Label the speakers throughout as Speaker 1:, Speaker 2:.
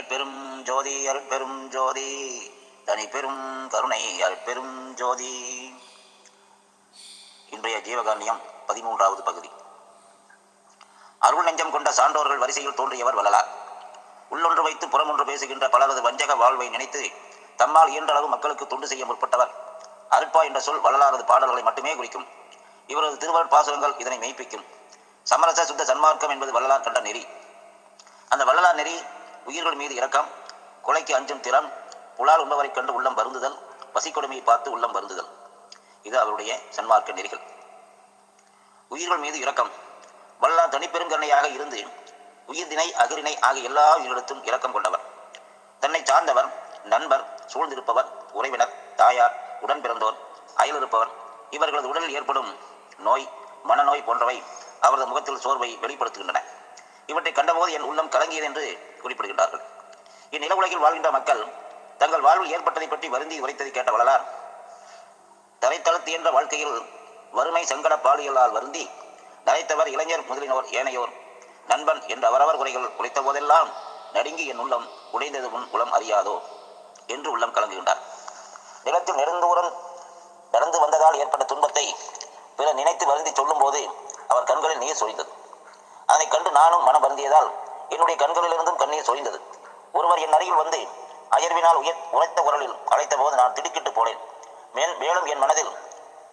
Speaker 1: அருட்பெரும் ஜோதி அருட்பெரும் ஜோதி தனி பெரும் கருணை அருட்பெரும் ஜோதி. இன்றைய ஜீவகாருண்யம் 13வது பகுதி. அருள் நெஞ்சம் கொண்ட சான்றோர்கள் வரிசையில் தோன்றியவர் வள்ளலார். உள்ளொன்று வைத்து புறமொன்று பேசுகின்ற பலரது வஞ்சக வாழ்வை நினைத்து தம்மால் இயன்றளவு மக்களுக்கு தொண்டு செய்ய முற்பட்டவர். அருட்பா என்ற சொல் வள்ளலாரது பாடல்களை மட்டுமே குறிக்கும். இவரது திருவருட்பாசுரங்கள் இதனை மெய்ப்பிக்கும். சமரச சுத்த சன்மார்க்கம் என்பது வள்ளலார் கண்ட நெறி. அந்த வள்ளலார் நெறி உயிர்கள் மீது இரக்கம், கொலைக்கு அஞ்சும் திறம், புலால் உண்பவரை கண்டு உள்ளம் வருந்துதல், பசிக்கொடுமையை பார்த்து உள்ளம் வருந்துதல். இது அவருடைய சன்மார்க்க நெறிகள். உயிர்கள் மீது இரக்கம். வள்ளலார் தனிப்பெருங்கருணையாக இருந்து உயிர்தினை அகிரினை ஆகிய எல்லா உயிரிடத்தும் இரக்கம் கொண்டவர். தன்னை சார்ந்தவர், நண்பர், சூழ்ந்திருப்பவர், உறவினர், தாயார், உடன் பிறந்தோர், அயல் இருப்பவர் இவர்களது உடலில் ஏற்படும் நோய், மனநோய் போன்றவை அவரது முகத்தில் சோர்வை வெளிப்படுத்துகின்றன. இவற்றை கண்டபோது என் உள்ளம் கலங்கியது என்று குறிப்பிடுகின்றார்கள். இந்நில உலகில் வாழ்கின்ற மக்கள் தங்கள் வாழ்வில் ஏற்பட்டதை பற்றி வருந்தி உரைத்ததை கேட்ட வள்ளலார், தரைத்தளத்து என்ற வாழ்க்கையில் வறுமை சங்கட பாலியலால் வருந்தி நரைத்தவர், இளைஞர் முதலினோர், ஏனையோர் நண்பன் என்ற அவரவர் குறைகள் உழைத்த போதெல்லாம் நடுங்கி என் உள்ளம் உடைந்தது உன் குலம் அறியாதோ என்று உள்ளம் கலங்குகின்றார். நிலத்தில் நெடுந்தூரம் நடந்து வந்ததால் ஏற்பட்ட துன்பத்தை பிறர் நினைத்து வருந்தி சொல்லும் போது அவர் கண்களில் நீர் சொரிந்தது. அதனை கண்டு நானும் மனம் வருந்தியதால் என்னுடைய கண்களிலிருந்தும் கண்ணீர் சொரிந்தது. ஒருவர் என் அருகில் வந்து அயர்வினால் உரைத்த குரலில் அழைத்த போது நான் திடுக்கிட்டு போனேன். மேலும் என் மனதில்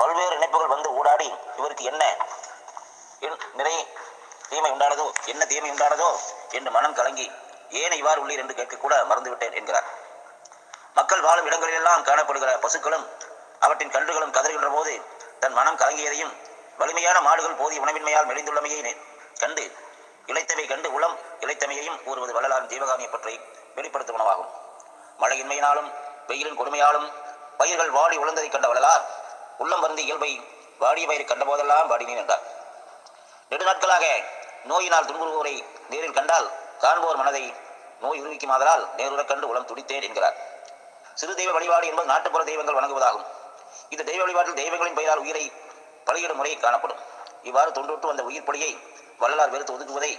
Speaker 1: பல்வேறு நினைப்புகள் வந்து ஊடாடி இவருக்கு என்ன தீமை உண்டானதோ என்று மனம் கலங்கி ஏன் இவ்வாறு உள்ளீர் என்று கேட்கக்கூட மறந்துவிட்டேன் என்கிறார். மக்கள் வாழும் இடங்களிலெல்லாம் காணப்படுகிற பசுக்களும் அவற்றின் கன்றுகளும் கதறுகின்ற போது தன் மனம் கலங்கியதையும், வலிமையான மாடுகள் போதிய உணவின்மையால் மெலிந்துள்ளமையை கண்டு இளைத்தவை கண்டு உளம் இளைத்தமையையும் கூறுவது வள்ளலாரின் ஜீவகாருண்ய பற்றி வெளிப்படுத்தும் உணவாகும். மழையின்மையினாலும் வெயிலின் கொடுமையாலும் பயிர்கள் வாடி உழந்ததை கண்ட வள்ளலார் உள்ளம் வருந்தி இயல்பை வாடிய பயிரை கண்ட போதெல்லாம் வாடினேன் என்றார். நெடுநாட்களாக நோயினால் துன்புறுவோரை நேரில் கண்டால் காண்போர் மனதை நோய் உருவிக்குமாதலால் நேருடன் கண்டு உளம் துடித்தேன் என்கிறார். சிறு தெய்வ வழிபாடு என்பது நாட்டுப்புற தெய்வங்கள் வணங்குவதாகும். இந்த தெய்வ வழிபாட்டில் தெய்வங்களின் பெயரால் உயிரை பலியிடும் முறை காணப்படும். இவ்வாறு தொண்டொட்டு வந்த உயிர் பொலியை வள்ளலார் வெறுத்து ஒதுக்குவதை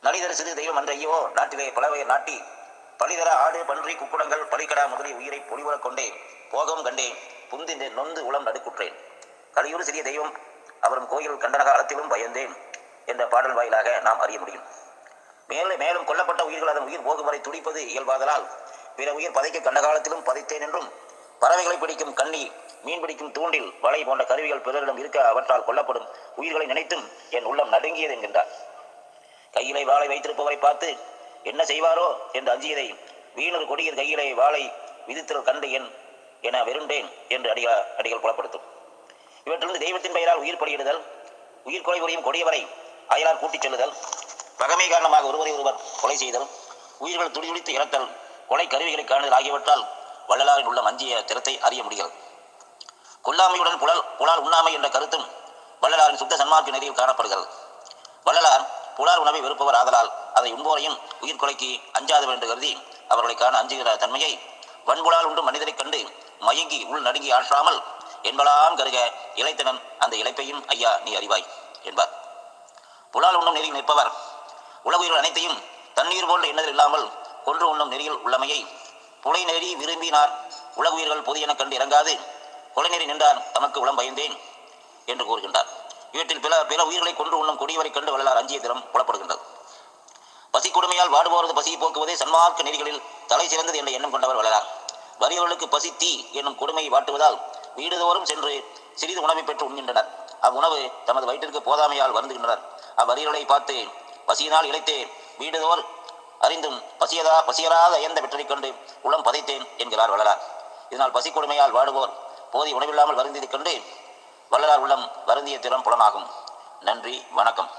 Speaker 1: நலிதர சிறு தெய்வம் அன்றையோ நாட்டிலே பலவயர் நாட்டி பலிதர ஆடு, பன்றி, குக்குடங்கள், பலிக்கடா முதலிய உயிரை பொலிவுறக் கொண்டே போகவும் கண்டே புந்தின் நொந்து உளம் நடுக்குற்றேன். கலியூர் சிறிய தெய்வம் அவரும் கோயில் கண்டன காலத்திலும் பயந்தேன் என்ற பாடல் வாயிலாக நாம் அறிய முடியும். மேலும் கொல்லப்பட்ட உயிர்கள் அதன் உயிர் போகும் வரை துடிப்பது இயல்பாதலால் பிற உயிர் பதைக்க கண்ட காலத்திலும் பதைத்தேன் என்றும், பறவைகளை பிடிக்கும் கண்ணி, மீன் பிடிக்கும் தூண்டில், வலை போன்ற கருவிகள் பிறரிடம் இருக்க அவற்றால் கொல்லப்படும் உயிர்களை நினைத்தும் என் உள்ளம் நடுங்கியது என்கின்றார். கையிலே வாளை வைத்திருப்பவரை பார்த்து என்ன செய்வாரோ என்று அஞ்சியதை வீணர் கொடியர் கையிலே வாளை விதித்தல் கண்டு என வெருண்டேன் என்று அடிகள் புலப்படுத்தும். இவற்றிலிருந்து தெய்வத்தின் பெயரால் உயிர் பலியிடுதல், உயிர் கொலை புரியும் கொடியவரை அயலார் கூட்டிச் செல்லுதல், பகமை காரணமாக ஒருவரை ஒருவர் கொலை செய்தல், உயிர்கள் துடிதுடித்து இறத்தல், கொலை கருவிகளை காணுதல் ஆகியவற்றால் வள்ளலாரின் உள்ள மஞ்சிய திறத்தை அறிய முடிகிறது. கொல்லாமையுடன் புலால் உண்ணாமை என்ற கருத்தும் வள்ளலாரின் சுத்த சன்மார்க்க நெறியில் காணப்படுகிறது. வள்ளலார் புலால் உணவை வெறுப்பவர் ஆதலால் அதை உண்போரையும் உயிர் கொலைக்கு அஞ்சாது என்று கருதி அவர்களை காண அஞ்சுகிற தன்மையை வன்புலால் உண்டு மனிதரை கண்டு மயங்கி உள் நடுங்கி ஆற்றாமல் என்பலாம் கருக இளைத்தனன் அந்த இழைப்பையும் ஐயா நீ அறிவாய் என்பார். புலால் உண்ணும் நெறியில் நிற்பவர் உலகுயிர்கள் அனைத்தையும் தண்ணீர் போன்ற எண்ணதில் இல்லாமல் கொன்று உண்ணும் நெறியில் உள்ளமையை புலை நெறி விரும்பினார் உலகுயிர்கள் பொது என கண்டு இறங்காது கொலை நெறி நின்றார் தமக்கு உளம் பயந்தேன் என்று கூறுகின்றார். இவற்றில் பிற உயிர்களை கொன்று உண்ணும் கொடியவரை கண்டு வள்ளலார் அஞ்சிய திறம் புலப்படுகின்றது. பசி கொடுமையால் வாடுபவரது பசியை போக்குவதே சன்மார்க்க நெறிகளில் தலை சிறந்தது என்ற எண்ணம் கொண்டவர் வள்ளலார். வறியவர்களுக்கு பசி தீ என்னும் கொடுமையை வாட்டுவதால் வீடுதோறும் சென்று சிறிது உணவை பெற்று உண்கின்றனர். அவ்வுணவு தமது வயிற்றிற்கு போதாமையால் வருந்துகின்றனர். அவ்வறியவர்களை பார்த்து பசியினால் இழைத்தே வீடுதோர் அறிந்தும் பசியராத அயர்ந்த வெற்றரை கண்டு உளம் பதைத்தேன் என்கிறார் வள்ளலார். இதனால் பசி கொடுமையால் வாடுவோர் போதிய உணவில்லாமல் வருந்தியதைக் கண்டு வள்ளலார் உள்ளம் வருந்திய திறம் புலனாகும். நன்றி, வணக்கம்.